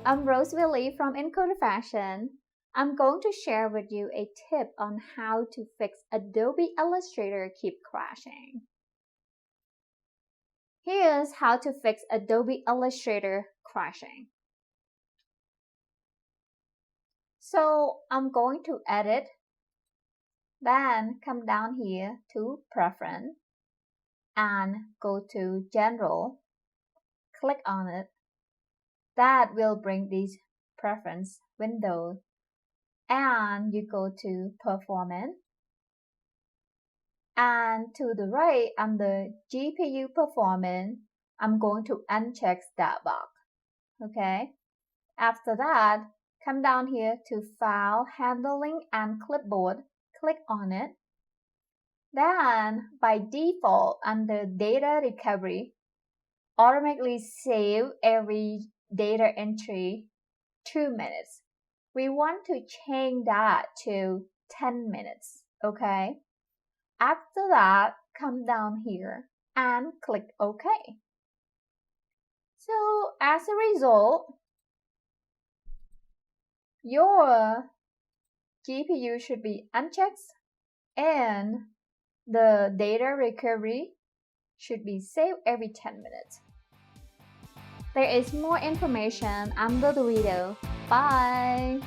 Hi, I'm Rose Willie from Encoder Fashion. I'm going to share with you a tip on how to fix Adobe Illustrator keep crashing. Here's how to fix Adobe Illustrator crashing. So I'm going to edit, then come down here to Preference and go to General, click on it. That will bring this preference window, and you go to Performance, and to the right under GPU Performance, I'm going to uncheck that box. Okay. After that, come down here to File, Handling, and Clipboard. Click on it. Then, by default, under Data Recovery, automatically save every data entry 2 minutes. We want to change that to 10 minutes, okay? After that, come down here and click OK. So as a result, your GPU should be unchecked and the data recovery should be saved every 10 minutes. There is more information under the video. Bye!